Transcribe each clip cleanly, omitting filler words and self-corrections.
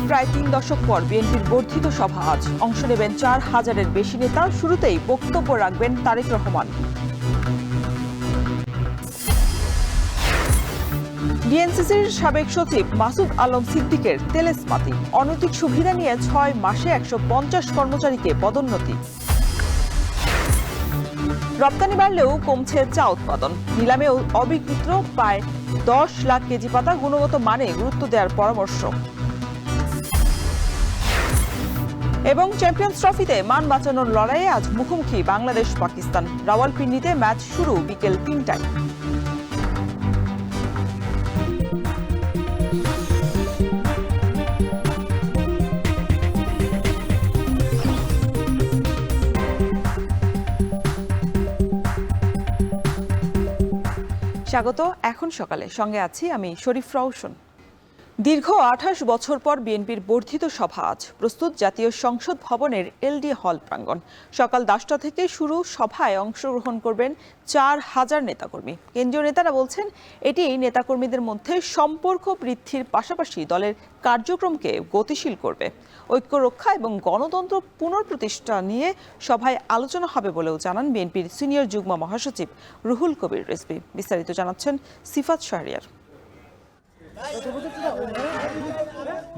প্রায় ৩ দশক পর বিএনপির বর্ধিত সভা আজ। অংশ নেবেন ৪,০০০-এর বেশি নেতা। শুরুতেই বক্তব্য রাখবেন তারেক রহমান। ডিএনসিসির সাবেক সচিব মাসুদ আলম সিদ্দিকের তেলেসমাতি। অনৈতিক সুবিধা নিয়ে ৬ মাসে ১৫০ কর্মচারীকে পদোন্নতি। রপ্তানি বাড়লেও কমছে চা উৎপাদন। নিলামে অবিক্রিত প্রায় ১০ লাখ কেজি পাতা গুণগত মানে গুরুত্ব দেওয়ার পরামর্শ। এবং চ্যাম্পিয়ন্স ট্রফিতে মান বাঁচানোর লড়াইয়ে আজ মুখোমুখি বাংলাদেশ পাকিস্তান। রাওয়ালপিন্ডিতে ম্যাচ শুরু বিকেল ৩টায়। স্বাগত। এখন সকালে সঙ্গে আছি আমি শরীফ রওশন। দীর্ঘ ২৮ বছর পর বিএনপির বর্ধিত সভা আজ। প্রস্তুত জাতীয় সংসদ ভবনের এলডি হল প্রাঙ্গণ। সকাল ১০টা থেকে শুরু সভায় অংশগ্রহণ করবেন ৪,০০০ নেতাকর্মী। কেন্দ্রীয় নেতারা বলছেন, এটি নেতাকর্মীদের মধ্যে সম্পর্ক বৃদ্ধির পাশাপাশি দলের কার্যক্রমকে গতিশীল করবে। ঐক্য রক্ষা এবং গণতন্ত্র পুনঃপ্রতিষ্ঠা নিয়ে সভায় আলোচনা হবে বলেও জানান বিএনপির সিনিয়র যুগ্ম মহাসচিব রুহুল কবির রিজভী। বিস্তারিত জানাচ্ছেন সিফাত শাহরিয়ার।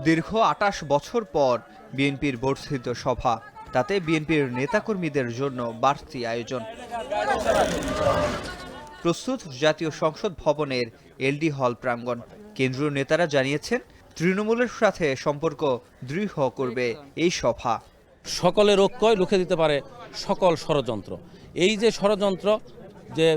দীর্ঘ ২৮ বছর পর বিএনপির বর্ধিত সভা, তাতে বিএনপির নেতাকর্মীদের জন্য বাড়তি আয়োজন। প্রস্তুত জাতীয় সংসদ ভবনের এলডি হল প্রাঙ্গণ। কেন্দ্রীয় নেতারা জানিয়েছেন, তৃণমূলের সাথে সম্পর্ক দৃঢ় করবে এই সভা। সকলের ঐক্যই রুখে দিতে পারে সকল ষড়যন্ত্র। এই যে ষড়যন্ত্র যে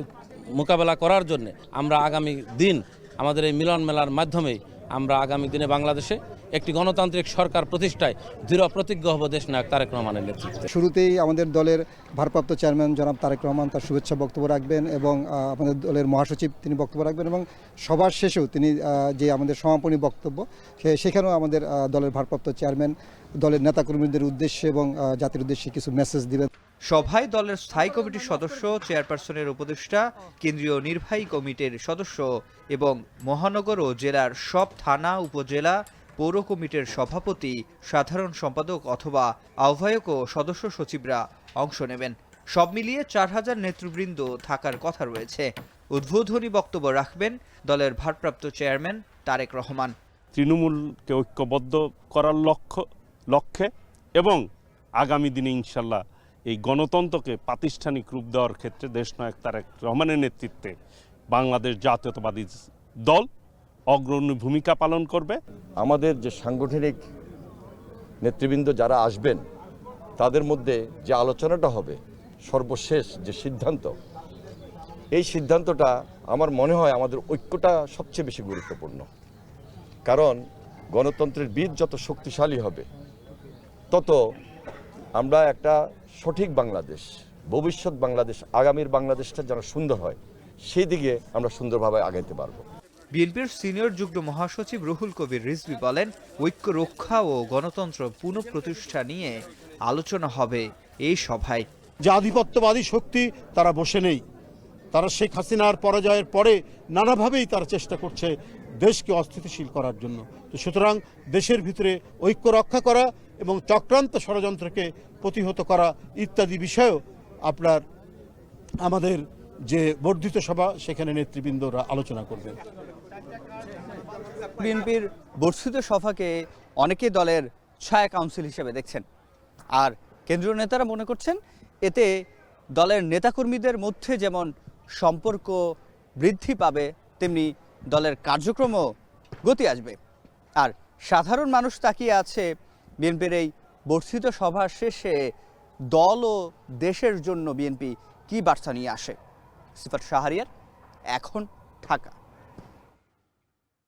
মোকাবেলা করার জন্য আমরা আগামী দিন আমাদের এই মিলন মেলার মাধ্যমেই আমরা আগামী দিনে বাংলাদেশে একটি গণতান্ত্রিক সরকার প্রতিষ্ঠায় দৃঢ় প্রতিজ্ঞ হব দেশনায়ক তারেক রহমানের নেতৃত্বে। শুরুতেই আমাদের দলের ভারপ্রাপ্ত চেয়ারম্যান জনাব তারেক রহমান তার শুভেচ্ছা বক্তব্য রাখবেন এবং আমাদের দলের মহাসচিব তিনি বক্তব্য রাখবেন এবং সবার শেষেও তিনি যে আমাদের সমাপনী বক্তব্য সেখানেও আমাদের দলের ভারপ্রাপ্ত চেয়ারম্যান দলের নেতাকর্মীদের উদ্দেশ্যে এবং জাতির উদ্দেশ্যে কিছু মেসেজ দিবেন। সভায় দলের স্থায়ী কমিটির সদস্য, চেয়ারপারসনের উপদেষ্টা, কেন্দ্রীয় নির্বাহী কমিটির সদস্য এবং মহানগর ও জেলার সব থানা, উপজেলা, পৌর কমিটির সভাপতি, সাধারণ সম্পাদক অথবা আহ্বায়ক ও সদস্য সচিবরা অংশ নেবেন। সব মিলিয়ে ৪,০০০ নেতৃবৃন্দ থাকার কথা রয়েছে। উদ্বোধনী বক্তব্য রাখবেন দলের ভারপ্রাপ্ত চেয়ারম্যান তারেক রহমান। তৃণমূলকে ঐক্যবদ্ধ করার লক্ষ্যে এবং আগামী দিনে ইনশাল্লাহ এই গণতন্ত্রকে প্রাতিষ্ঠানিক রূপ দেওয়ার ক্ষেত্রে দেশনায়ক তারেক রহমানের নেতৃত্বে বাংলাদেশ জাতীয়তাবাদী দল অগ্রণী ভূমিকা পালন করবে। আমাদের যে সাংগঠনিক নেতৃবৃন্দ যারা আসবেন তাদের মধ্যে যে আলোচনাটা হবে, সর্বশেষ যে সিদ্ধান্ত, এই সিদ্ধান্তটা আমার মনে হয় আমাদের ঐক্যটা সবচেয়ে বেশি গুরুত্বপূর্ণ। কারণ গণতন্ত্রের বীজ যত শক্তিশালী হবে তত আমরা একটা সঠিক বাংলাদেশ, ভবিষ্যৎ বাংলাদেশ, আগামীর বাংলাদেশটা যেন সুন্দর হয় সেই দিকে আমরা সুন্দরভাবে আগাইতে পারবো। বিএনপির সিনিয়র যুগ্ম মহাসচিব রুহুল কবির রিজভী বলেন, ঐক্য রক্ষা ও গণতন্ত্র পুনঃপ্রতিষ্ঠা নিয়ে আলোচনা হবে এই সভায়। যে আধিপত্যবাদী শক্তি তারা বসে নেই, তারা শেখ হাসিনার পরাজয়ের পরে নানাভাবেই তারা চেষ্টা করছে দেশকে অস্থিতিশীল করার জন্য। তো সুতরাং দেশের ভিতরে ঐক্য রক্ষা করা এবং চক্রান্ত ষড়যন্ত্রকে প্রতিহত করা ইত্যাদি বিষয়েও আপনার আমাদের যে বর্ধিত সভা সেখানে নেতৃবৃন্দরা আলোচনা করবেন। বিএনপির বর্ধিত সভাকে অনেকে দলের ছায়া কাউন্সিল হিসেবে দেখছেন, আর কেন্দ্রীয় নেতারা মনে করছেন এতে দলের নেতাকর্মীদের মধ্যে যেমন সম্পর্ক বৃদ্ধি পাবে, তেমনি দলের কার্যক্রমও গতি আসবে। আর সাধারণ মানুষ তাকিয়ে আছে বিএনপির এই বর্ধিত সভার শেষে দল ও দেশের জন্য বিএনপি কি বার্তা নিয়ে আসে। সিফাত শাহরিয়ার, এখন ঢাকা।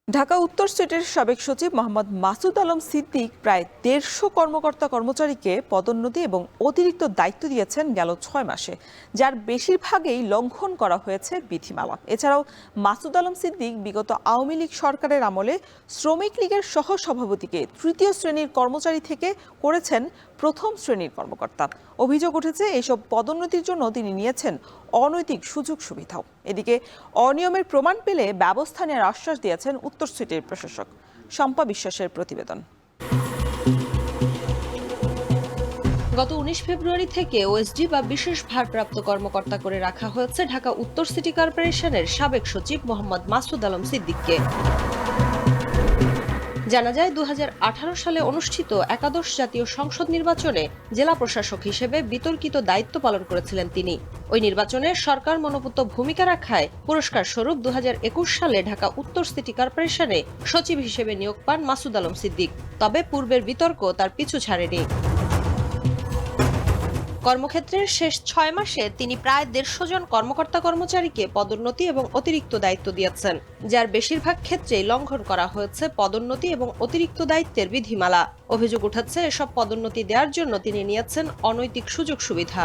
ঢাকা উত্তর সিটির সাবেক সচিব মোহাম্মদ মাসুদ আলম সিদ্দিক প্রায় ১৫০ কর্মকর্তা কর্মচারীকে পদোন্নতি এবং অতিরিক্ত দায়িত্ব দিয়েছেন গেল ৬ মাসে, যার বেশিরভাগই লঙ্ঘন করা হয়েছে বিধিমালা। এছাড়াও মাসুদ আলম সিদ্দিক বিগত আওয়ামী লীগ সরকারের আমলে শ্রমিক লীগের সহ সভাপতিকে ৩য় শ্রেণীর কর্মচারী থেকে করেছেন ১ম শ্রেণীর কর্মকর্তা। অভিযোগ উঠেছে এইসব পদোন্নতির জন্য তিনি নিয়েছেন অনৈতিক সুযোগ সুবিধাও। এদিকে অনিয়মের প্রমাণ পেলে ব্যবস্থা নেওয়ার আশ্বাস দিয়েছেন উত্তর সিটির প্রশাসক। শম্পা বিশ্বাসের প্রতিবেদন। গত ১৯ ফেব্রুয়ারি থেকে ওএসডি বা বিশেষ ভারপ্রাপ্ত কর্মকর্তা করে রাখা হয়েছে ঢাকা উত্তর সিটি কর্পোরেশনের সাবেক সচিব মোহাম্মদ মাসুদ আলম সিদ্দিককে। জানা যায় ২০১৮ সালে অনুষ্ঠিত একাদশ জাতীয় সংসদ নির্বাচনে জেলা প্রশাসক হিসেবে বিতর্কিত দায়িত্ব পালন করেছিলেন তিনি। ওই নির্বাচনে সরকার মনোপুত ভূমিকা রাখায় পুরস্কার স্বরূপ ২০২১ সালে ঢাকা উত্তর সিটি কর্পোরেশনে সচিব হিসেবে নিয়োগ পান মাসুদ আলম সিদ্দিক। তবে পূর্বের বিতর্ক তার পিছু ছাড়েনি। কর্মক্ষেত্রের শেষ ৬ মাসে তিনি প্রায় ১৫০ জন কর্মকর্তা কর্মচারীকে পদোন্নতি এবং অতিরিক্ত দায়িত্ব দিয়েছেন, যার বেশিরভাগ ক্ষেত্রেই লঙ্ঘন করা হয়েছে পদোন্নতি এবং অতিরিক্ত দায়িত্বের বিধিমালা। অভিযোগ উঠেছে এসব পদোন্নতি দেওয়ার জন্য তিনি নিয়েছেন অনৈতিক সুযোগ সুবিধা।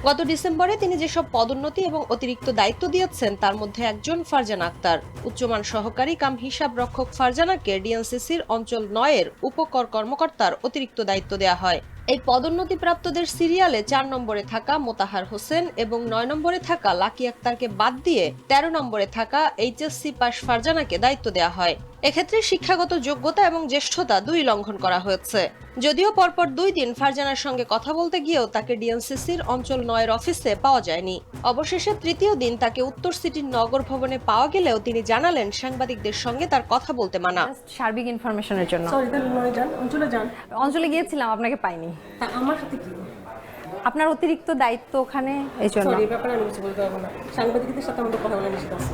গত ডিসেম্বরে তিনি যেসব পদোন্নতি এবং অতিরিক্ত দায়িত্ব দিয়েছেন তার মধ্যে একজন ফারজানা আক্তার। উচ্চমান সহকারী কাম হিসাব রক্ষক ফারজানাকে ডিএনসিসির অঞ্চল ৯-এর উপকর কর্মকর্তার অতিরিক্ত দায়িত্ব দেওয়া হয়। এই পদোন্নতিপ্রাপ্তদের সিরিয়ালে ৪ নম্বরে থাকা মোতাহার হোসেন এবং ৯ নম্বরে থাকা লাকি আক্তারকে বাদ দিয়ে ১৩ নম্বরে থাকা এইচএসসি পাস ফারজানাকে দায়িত্ব দেওয়া হয়। এক্ষেত্রে শিক্ষাগত যোগ্যতা এবং জ্যেষ্ঠতা দুই লঙ্ঘন করা হয়েছে। যদিও পরপর ২ দিন ফারজানার সঙ্গে কথা বলতে গিয়েও তাকে ডিএনসিসির অঞ্চল ৯-এর অফিসে পাওয়া যায়নি। অবশেষে তৃতীয় দিন তাকে উত্তর সিটির নগর ভবনে পাওয়া গেলেও তিনি জানালেন সাংবাদিকদের সঙ্গে তার কথা বলতে মানা। সার্বিক ইনফরমেশনের জন্য অঞ্চলে গিয়েছিলাম, আপনাকে পাইনি। আমার সাথে কি আপনার অতিরিক্ত দায়িত্ব ওখানে, এই জন্য এই ব্যাপারে আমি কিছু বলতে পারবো না। সাংবাদিকদের সাথে আমাদের কথা বলা নিষেধ আছে।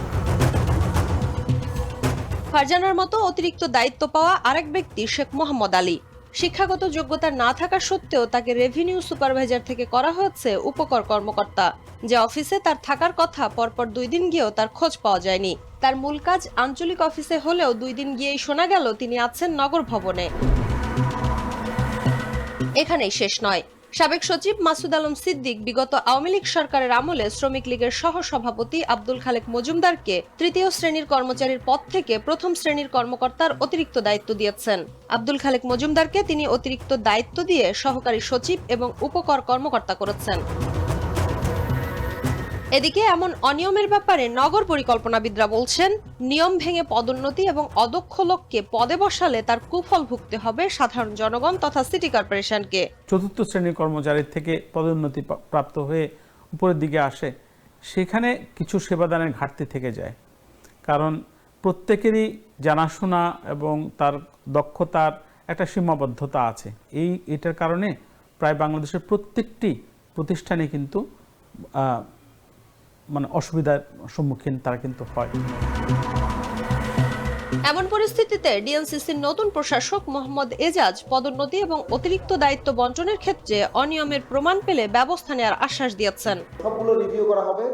ফারজানার মতো অতিরিক্ত দায়িত্ব পাওয়া আরেক ব্যক্তি শেখ মোহাম্মদ আলী। শিক্ষাগত যোগ্যতা না থাকা সত্ত্বেও তাকে রেভিনিউ সুপারভাইজার থেকে করা হয়েছে উপকর কর্মকর্তা, যে অফিসে তার থাকার কথা পরপর ২ দিন গিয়েও তার খোঁজ পাওয়া যায়নি। তার মূল কাজ আঞ্চলিক অফিসে হলেও ২ দিন গিয়েই শোনা গেল তিনি আছেন নগর ভবনে। এখানেই শেষ নয়। সাবেক সচিব মাসুদ আলম সিদ্দিক বিগত আওয়ামী লীগ সরকারের আমলে শ্রমিক লীগের সহ সভাপতি আব্দুল খালেক মজুমদারকে তৃতীয় শ্রেণীর কর্মচারীর পদ থেকে প্রথম শ্রেণীর কর্মকর্তার অতিরিক্ত দায়িত্ব দিয়েছেন। আব্দুল খালেক মজুমদারকে তিনি অতিরিক্ত দায়িত্ব দিয়ে সহকারী সচিব এবং উপকর কর্মকর্তা করেছেন। এদিকে এমন অনিয়মের ব্যাপারে নগর পরিকল্পনাবিদরা বলছেন, নিয়ম ভেঙে পদোন্নতি এবং অদক্ষ লোককে পদে বসালে তার কুফল ভুগতে হবে সাধারণ জনগণ তথা সিটি কর্পোরেশনকে। চতুর্থ শ্রেণীর কর্মচারীর থেকে পদোন্নতি প্রাপ্ত হয়ে উপরের দিকে আসে, সেখানে কিছু সেবাদানের ঘাটতি থেকে যায়। কারণ প্রত্যেকেরই জানাশোনা এবং তার দক্ষতার একটা সীমাবদ্ধতা আছে। এটার কারণে প্রায় বাংলাদেশের প্রত্যেকটি প্রতিষ্ঠানে কিন্তু অসুবিধার সম্মুখীন তারা কিন্তু হয়। এমন পরিস্থিতিতে ডিএনসিসির নতুন প্রশাসক মোহাম্মদ এজাজ পদোন্নতি এবং অতিরিক্ত দায়িত্ব বণ্টনের ক্ষেত্রে অনিয়মের প্রমাণ পেলে ব্যবস্থা নেওয়ার আশ্বাস দিয়েছেন। সবগুলো রিভিউ করা হবে,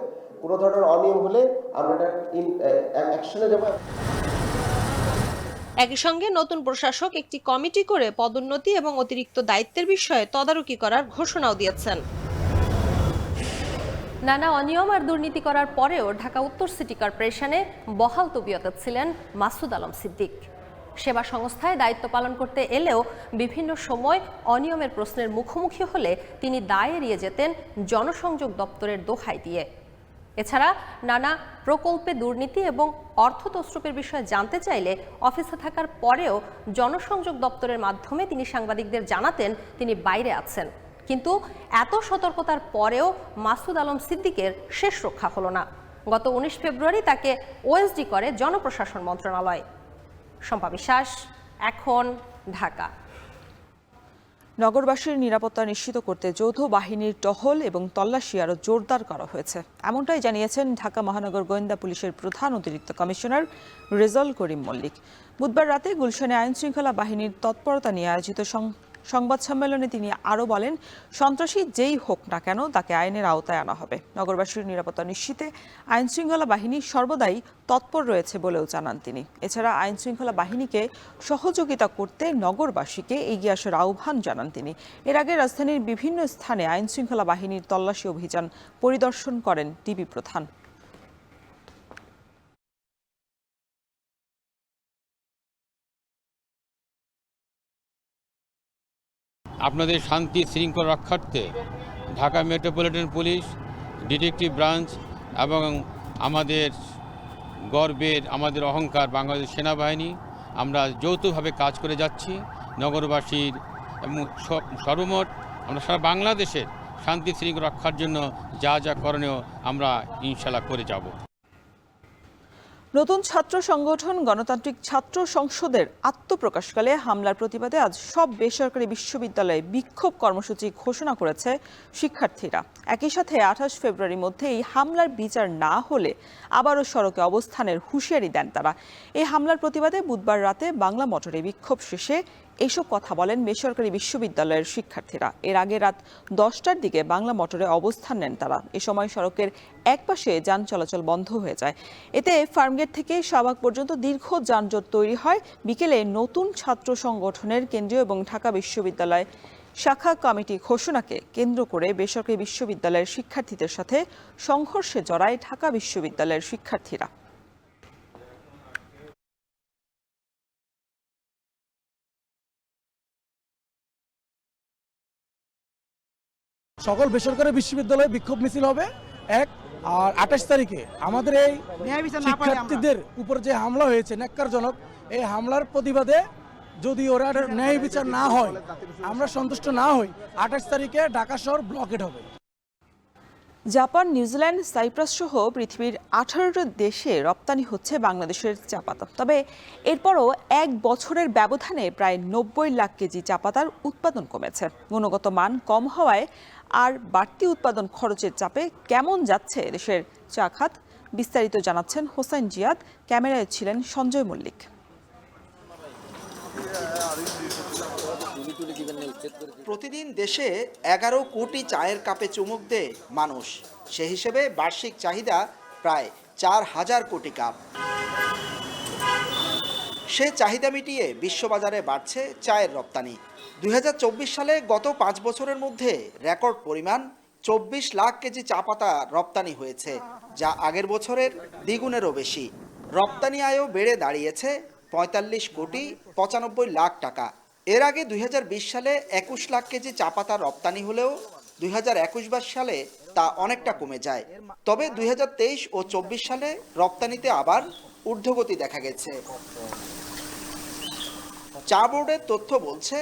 কোনো ধরনের অনিয়ম হলে আমরা অ্যাকশনে যাব। একই সঙ্গে নতুন প্রশাসক একটি কমিটি করে পদোন্নতি এবং অতিরিক্ত দায়িত্বের বিষয়ে তদারকি করার ঘোষণাও দিয়েছেন। নানা অনিয়ম আর দুর্নীতি করার পরেও ঢাকা উত্তর সিটি কর্পোরেশনে বহাল তবিয়তে ছিলেন মাসুদ আলম সিদ্দিক। সেবা সংস্থায় দায়িত্ব পালন করতে এলেও বিভিন্ন সময় অনিয়মের প্রশ্নের মুখোমুখি হলে তিনি দায় এড়িয়ে যেতেন জনসংযোগ দপ্তরের দোহাই দিয়ে। এছাড়া নানা প্রকল্পে দুর্নীতি এবং অর্থ তছরুপের বিষয়ে জানতে চাইলে অফিসে থাকার পরেও জনসংযোগ দপ্তরের মাধ্যমে তিনি সাংবাদিকদের জানাতেন তিনি বাইরে আছেন। কিন্তু এত সতর্কতার পরেও মাসুদ আলম সিদ্দিকের শেষ রক্ষা হলো না। গত ১৯ ফেব্রুয়ারি তাকে ওএসডি করে জনপ্রশাসন মন্ত্রণালয়। শম্পা বিশ্বাস, এখন, ঢাকা। নগরবাসীর নিরাপত্তা নিশ্চিত করতে যৌথ বাহিনীর টহল এবং তল্লাশি আরও জোরদার করা হয়েছে, এমনটাই জানিয়েছেন ঢাকা মহানগর গোয়েন্দা পুলিশের প্রধান অতিরিক্ত কমিশনার রেজাউল করিম মল্লিক। বুধবার রাতে গুলশানে আইনশৃঙ্খলা বাহিনীর তৎপরতা নিয়ে আয়োজিত সংবাদ সম্মেলনে তিনি আরও বলেন, সন্ত্রাসী যেই হোক না কেন তাকে আইনের আওতায় আনা হবে। নগরবাসীর নিরাপত্তা নিশ্চিতে আইনশৃঙ্খলা বাহিনী সর্বদাই তৎপর রয়েছে বলেও জানান তিনি। এছাড়া আইনশৃঙ্খলা বাহিনীকে সহযোগিতা করতে নগরবাসীকে এগিয়ে আসার আহ্বান জানান তিনি। এর আগে রাজধানীর বিভিন্ন স্থানে আইনশৃঙ্খলা বাহিনীর তল্লাশি অভিযান পরিদর্শন করেন ডিবি প্রধান। আপনাদের শান্তি শৃঙ্খলা রক্ষার্থে Dhaka metropolitan police, detective branch এবং আমাদের গর্বের, আমাদের অহংকার বাংলাদেশ সেনাবাহিনী, আমরা যৌথভাবে কাজ করে যাচ্ছি নগরবাসীর এবং সর্বমোট আমরা সারা বাংলাদেশের শান্তি শৃঙ্খলা রক্ষার জন্য যা যা করণীয় আমরা ইনশাল্লাহ করে যাব। নতুন ছাত্র সংগঠন গণতান্ত্রিক ছাত্র সংসদের আত্মপ্রকাশকালে হামলার প্রতিবাদে আজ সব বেসরকারি বিশ্ববিদ্যালয়ে বিক্ষোভ কর্মসূচি ঘোষণা করেছে শিক্ষার্থীরা। একই সাথে 28 ফেব্রুয়ারির মধ্যে এই হামলার বিচার না হলে আবারও সড়কে অবস্থানের হুঁশিয়ারি দেন তারা। এই হামলার প্রতিবাদে বুধবার রাতে বাংলা মোটরে বিক্ষোভ শেষে এসব কথা বলেন বেসরকারি বিশ্ববিদ্যালয়ের শিক্ষার্থীরা। এর আগে রাত 10টার দিকে বাংলা মোটরে অবস্থান নেন তারা। এ সময় সড়কের একপাশে যান চলাচল বন্ধ হয়ে যায়। এতে ফার্মগেট থেকে শাহবাগ পর্যন্ত দীর্ঘ যানজট তৈরি হয়। বিকেলে নতুন ছাত্র সংগঠনের কেন্দ্রীয় এবং ঢাকা বিশ্ববিদ্যালয় শাখা কমিটি ঘোষণাকে কেন্দ্র করে বেসরকারি বিশ্ববিদ্যালয়ের শিক্ষার্থীদের সাথে সংঘর্ষে জড়ায় ঢাকা বিশ্ববিদ্যালয়ের শিক্ষার্থীরা। সকল বেসরকারি বিশ্ববিদ্যালয়ে বিক্ষোভ মিছিল হবে আর 28 তারিখে আমাদের এই শিক্ষার্থীদের উপর যে হামলা হয়েছে ন্যাক্কারজনক, এই হামলার প্রতিবাদে যদি ওরা ন্যায় বিচার না হয়, আমরা সন্তুষ্ট না হই, 28 তারিখে ঢাকা শহর ব্লকেড হবে। জাপান, নিউজিল্যান্ড, সাইপ্রাস সহ পৃথিবীর 18টি দেশে রপ্তানি হচ্ছে বাংলাদেশের চা পাতা। তবে এরপরও 1 বছরের ব্যবধানে প্রায় 90 লাখ কেজি চা পাতার উৎপাদন কমেছে। গুণগত মান কম হওয়ায় আর বাড়তি উৎপাদন খরচের চাপে কেমন যাচ্ছে দেশের চা খাত, বিস্তারিত জানাচ্ছেন হোসেন জিয়াদ। ক্যামেরায় ছিলেন সঞ্জয় মল্লিক। প্রতিদিন দেশে 11 কোটি চায়ের কাপে চুমুক দেয় মানুষ। সে হিসেবে বার্ষিক চাহিদা প্রায় 4000 কোটি কাপ। সে চাহিদা মিটিয়ে বিশ্ববাজারে বাড়ছে চায়ের রপ্তানি। 2024 সালে গত 5 বছরের মধ্যে রেকর্ড পরিমাণ 24 লাখ কেজি চা পাতা রপ্তানি হয়েছে, যা আগের বছরের দ্বিগুণেরও বেশি। রপ্তানি আয়ও বেড়ে দাঁড়িয়েছে 45 কোটি 95 লাখ টাকা। এর আগে 2020 সালে 21 লাখ কেজি চা পাতা রপ্তানি হলেও 2021 সালে তা অনেকটা কমে যায়। তবে 2023 ও 24 সালে রপ্তানিতে আবার ঊর্ধ্বগতি দেখা গেছে। চা বোর্ডের তথ্য বলছে,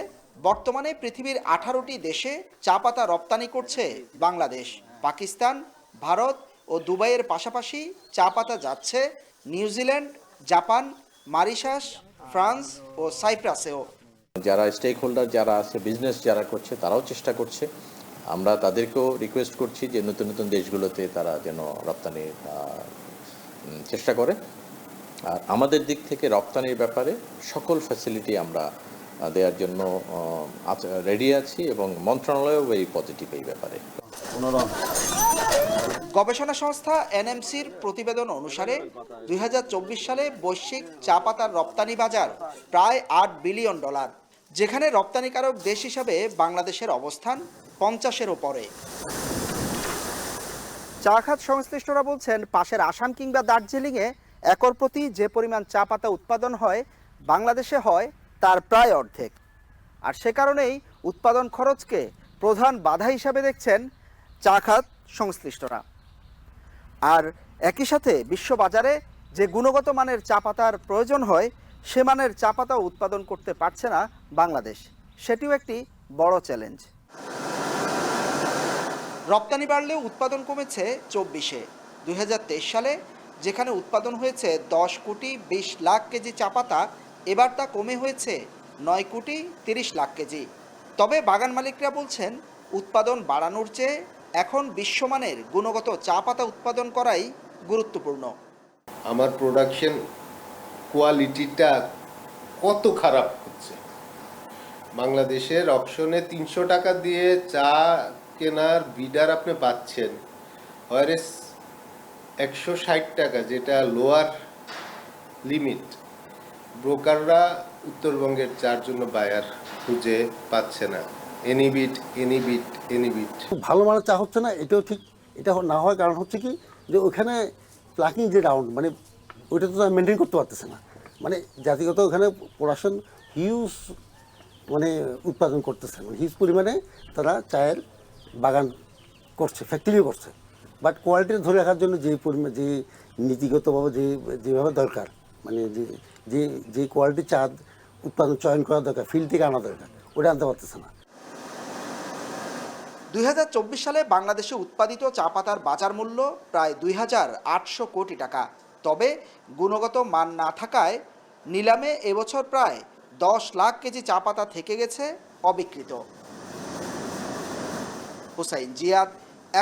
বর্তমানে পৃথিবীর 18টি দেশে চা পাতা রপ্তানি করছে বাংলাদেশ। পাকিস্তান, ভারত ও দুবাইয়ের পাশাপাশি চা পাতা যাচ্ছে নিউজিল্যান্ড, জাপান, মরিশাস, ফ্রান্স ও সাইপ্রাসেও। যারা স্টেক হোল্ডার যারা আছে, বিজনেস যারা করছে, তারাও চেষ্টা করছে। আমরা তাদেরকেও রিকোয়েস্ট করছি যে নতুন নতুন দেশগুলোতে তারা যেন রপ্তানির চেষ্টা করে। আর আমাদের দিক থেকে রপ্তানির ব্যাপারে সকল ফ্যাসিলিটি আমরা দেওয়ার জন্য রেডি আছি এবং মন্ত্রণালয়ও এই পজিটিভ এই ব্যাপারে। গবেষণা সংস্থা এনএমসির প্রতিবেদন অনুসারে 2024 সালে বৈশ্বিক চা পাতার রপ্তানি বাজার প্রায় $8 বিলিয়ন, যেখানে রপ্তানিকারক দেশ হিসাবে বাংলাদেশের অবস্থান 50-এর উপরে। চা খাত সংশ্লিষ্টরা বলছেন, পাশের আসাম কিংবা দার্জিলিংয়ে একর প্রতি যে পরিমাণ চা পাতা উৎপাদন হয়, বাংলাদেশে হয় তার প্রায় অর্ধেক। আর সে কারণেই উৎপাদন খরচকে প্রধান বাধা হিসাবে দেখছেন চা খাত সংশ্লিষ্টরা। আর একই সাথে বিশ্ববাজারে যে গুণগত মানের চা পাতার প্রয়োজন হয়, সে মানের চা পাতা উৎপাদন করতে পারছে না বাংলাদেশ। সেটিও একটি বড় চ্যালেঞ্জ। রপ্তানি বাড়লেও উৎপাদন কমেছে 24-এ। 2023 সালে যেখানে উৎপাদন হয়েছে 10 কোটি 20 লাখ কেজি চা পাতা, এবার তা কমে হয়েছে 9 কোটি 30 লাখ কেজি। তবে বাগান মালিকরা বলছেন, উৎপাদন বাড়ানোর চেয়ে এখন বিশ্বমানের গুণগত চা পাতা উৎপাদন করাই গুরুত্বপূর্ণ। আমার প্রোডাকশন কোয়ালিটিটা কত খারাপ হচ্ছে। বাংলাদেশের অপশনে 300 টাকা দিয়ে চা কেনার বিডার আপনি পাচ্ছেন, ওয়ারেস 160 টাকা, যেটা লোয়ার লিমিট। ব্রোকাররা উত্তরবঙ্গের চার জন্য বায়ার খুঁজে পাচ্ছে না। এনিবিট। ভালো মানের চা হচ্ছে না, এটাও ঠিক। এটা না হয় কারণ হচ্ছে কি, যে ওখানে প্লাকিং যে ডাউন, মানে ওইটা তো মেনটেন করতে পারতেছে না। মানে জাতিগত ওখানে প্রোডাকশন হিউজ মানে উৎপাদন করতেছে, মানে হিউজ পরিমাণে তারা চায়ের বাগান করছে, ফ্যাক্টরিও করছে। বাট কোয়ালিটি ধরে রাখার জন্য যে পরিমাণ, যে নীতিগতভাবে যেভাবে দরকার, মানে যে কোয়ালিটি চা উৎপাদন চয়ন করা দরকার, ফিল্ড থেকে আনা দরকার, ওটা আনতে পারতেছে না। 2024 সালে বাংলাদেশে উৎপাদিত চা পাতার বাজার মূল্য প্রায় 2,800 কোটি টাকা। তবে গুণগত মান না থাকায় নিলামে এবছর প্রায় 10 লাখ কেজি চা পাতা থেকে গেছে অবিকৃত। হুসাইন জিয়াদ,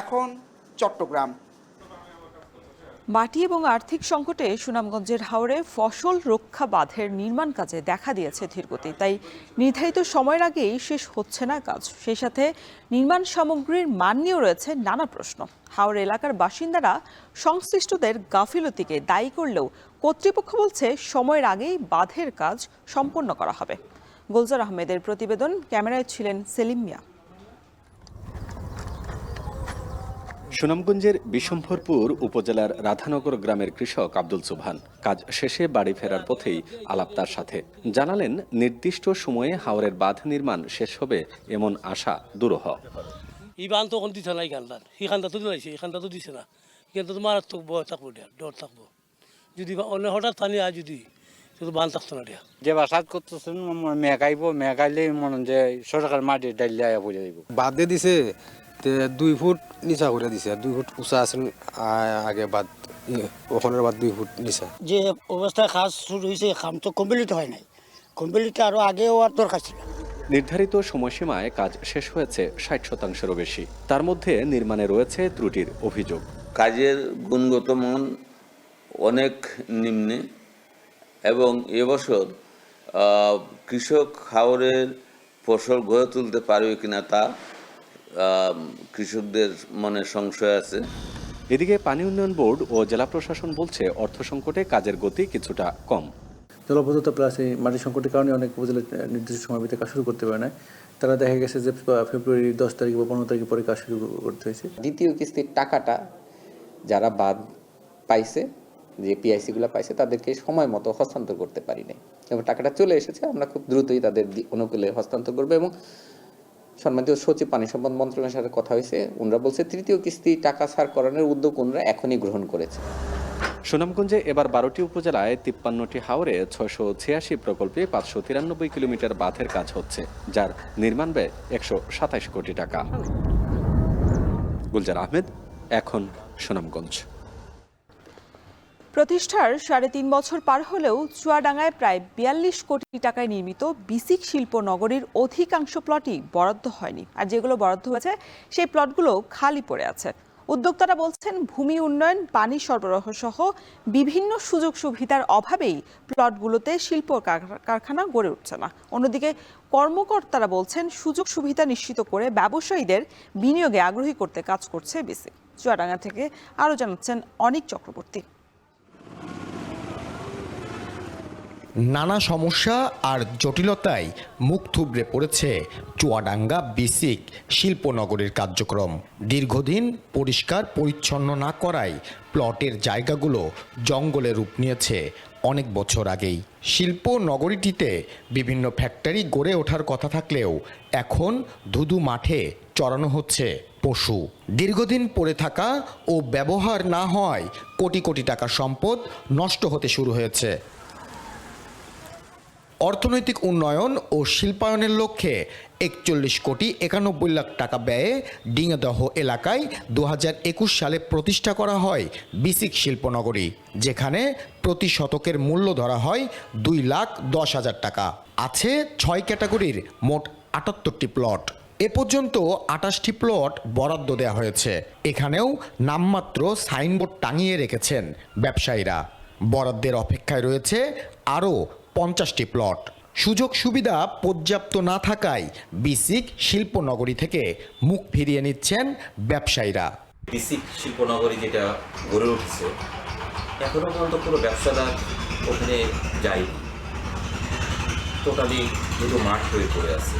এখন চট্টগ্রাম। মাটি এবং আর্থিক সংকটে সুনামগঞ্জের হাওরে ফসল রক্ষা বাঁধের নির্মাণ কাজে দেখা দিয়েছে ধীরগতি। তাই নির্ধারিত সময়ের আগেই শেষ হচ্ছে না কাজ। সেই সাথে নির্মাণ সামগ্রীর মান নিয়েও রয়েছে নানা প্রশ্ন। হাওর এলাকার বাসিন্দারা সংশ্লিষ্টদের গাফিলতিকে দায়ী করলেও কর্তৃপক্ষ বলছে সময়ের আগেই বাঁধের কাজ সম্পন্ন করা হবে। গুলজার আহমেদের প্রতিবেদন, ক্যামেরায় ছিলেন সেলিম মিয়া। সুনামগঞ্জের বিশম্ভরপুর উপজেলার রাধানগর গ্রামের কৃষক আব্দুল সুবহান কাজ শেষে বাড়ি ফেরার পথেই আলাপ তার সাথে। জানালেন নির্দিষ্ট সময়ে হাওরের বাঁধ নির্মাণ শেষ হবে এমন আশা দুরূহ। এই বাঁধ তখন দিছে না, এখানটা তো দিলাইছে, এখানটা তো দিছে না, কিন্তু তো মারাত্মক ভয় থাকবো, ডর থাকবো যদি অন্য হঠাৎ পানি আয়, যদি শুধু বাঁধ থাকতো না। যে বাসাত করতেছেন মেঘাইব, মেঘাইলে মনে যে সরকার মাটি ডাইলে আয়া পড়ে যাইব। বাদে দিছে 2 ফুট নিচা করে দিছে, 2 ফুট উঁচা আছে আগে বাদ, ওখানের বাদ 2 ফুট নিচা। যে অবস্থায় কাজ শুরু হয়েছে, কাম তো কমপ্লিট হয় নাই, কমপ্লিট আরো আগে হওয়ার দরকার ছিল। নির্ধারিত সময়সীমায় কাজ শেষ হয়েছে 60%-এরও বেশি। তার মধ্যে নির্মাণে রয়েছে ত্রুটির অভিযোগ। কাজের গুণগত মান অনেক নিম্নে এবং এবছর কৃষক হাওরের ফসল গড়ে তুলতে পারবে কিনা তা কৃষকদের মনে সংশয় আছে। এদিকে পানি উন্নয়ন বোর্ড ও জেলা প্রশাসন বলছে অর্থ সংকটে কাজের গতি কিছুটা কম। জলবদ্ধতা প্লাস এই মাটি সংকটের কারণে অনেক উপজেলা নির্দিষ্ট সময়ের ভিতরে কাজ শুরু করতে পারে না। তারা দেখা গেছে যে ফেব্রুয়ারি 10 তারিখ বা 15 তারিখ পরে কাজ শুরু করতে হয়েছে। দ্বিতীয় কিস্তির টাকাটা যারা বাদ পাইছে, যে পিআইসিগুলো পাইছে, তাদেরকে সময় মতো হস্তান্তর করতে পারি নাই এবং টাকাটা চলে এসেছে। আমরা খুব দ্রুতই তাদের অনুকূলে হস্তান্তর করবো এবং সম্মানিত সচিব পানি সম্পদ মন্ত্রণালয়ের সাথে কথা হয়েছে, ওনারা বলছে তৃতীয় কিস্তি টাকা ছাড় করানোর উদ্যোগ ওনারা এখনই গ্রহণ করেছে। সুনামগঞ্জে এবার 12টি উপজেলায় 53টি হাওরে 686 প্রকল্পে 593 কিলোমিটার বাঁধের কাজ হচ্ছে, যার নির্মাণ ব্যয় 127 কোটি টাকা। গুলজার আহমেদ, এখন সুনামগঞ্জ। প্রতিষ্ঠার 3.5 বছর পার হলেও চুয়াডাঙ্গায় প্রায় 42 কোটি টাকায় নির্মিত বিসিক শিল্প নগরীর অধিকাংশ প্লটই বরাদ্দ হয়নি। আর যেগুলো বরাদ্দ হয়েছে সেই প্লটগুলো খালি পড়ে আছে। উদ্যোক্তারা বলছেন ভূমি উন্নয়ন, পানি সরবরাহ সহ বিভিন্ন সুযোগ সুবিধার অভাবেই প্লটগুলোতে শিল্প কারখানা গড়ে উঠছে না। অন্যদিকে কর্মকর্তারা বলছেন সুযোগ সুবিধা নিশ্চিত করে ব্যবসায়ীদের বিনিয়োগে আগ্রহী করতে কাজ করছে বিসিক। চুয়াডাঙ্গা থেকে আরও জানাচ্ছেন অনিক চক্রবর্তী। নানা সমস্যা আর জটিলতায় মুখ থুবড়ে পড়েছে চুয়াডাঙ্গা বিসিক শিল্পনগরীর কার্যক্রম। দীর্ঘদিন পরিষ্কার পরিচ্ছন্ন না করায় প্লটের জায়গাগুলো জঙ্গলে রূপ নিয়েছে অনেক বছর আগেই। শিল্প নগরীটিতে বিভিন্ন ফ্যাক্টরি গড়ে ওঠার কথা থাকলেও এখন ধুধু মাঠে চড়ানো হচ্ছে পশু। দীর্ঘদিন পড়ে থাকা ও ব্যবহার না হয় কোটি কোটি টাকা সম্পদ নষ্ট হতে শুরু হয়েছে। অর্থনৈতিক উন্নয়ন ও শিল্পায়নের লক্ষ্যে 41 কোটি 91 লাখ টাকা ব্যয়ে ডিঙাদহ এলাকায় 2021 সালে প্রতিষ্ঠা করা হয় বিসিক শিল্পনগরী, যেখানে প্রতি শতকের মূল্য ধরা হয় 2,10,000 টাকা। আছে 6 ক্যাটাগরির মোট 78টি প্লট। এ পর্যন্ত 28টি প্লট বরাদ্দ দেওয়া হয়েছে। এখানেও নামমাত্র সাইনবোর্ড টাঙিয়ে রেখেছেন ব্যবসায়ীরা। বরাদ্দের অপেক্ষায় রয়েছে আরও 50টি প্লট। সুযোগ সুবিধা পর্যাপ্ত না থাকায় বিসিক শিল্পনগরী থেকে মুখ ফিরিয়ে নিচ্ছেন ব্যবসায়ীরা। বিসিক শিল্পনগরী যেটা গড়ে উঠছে, এখনো পর্যন্ত কোনো ব্যবসাদার ওখানে যায়নি, টোটালি দুটো মাঠ হয়ে পড়ে আছে।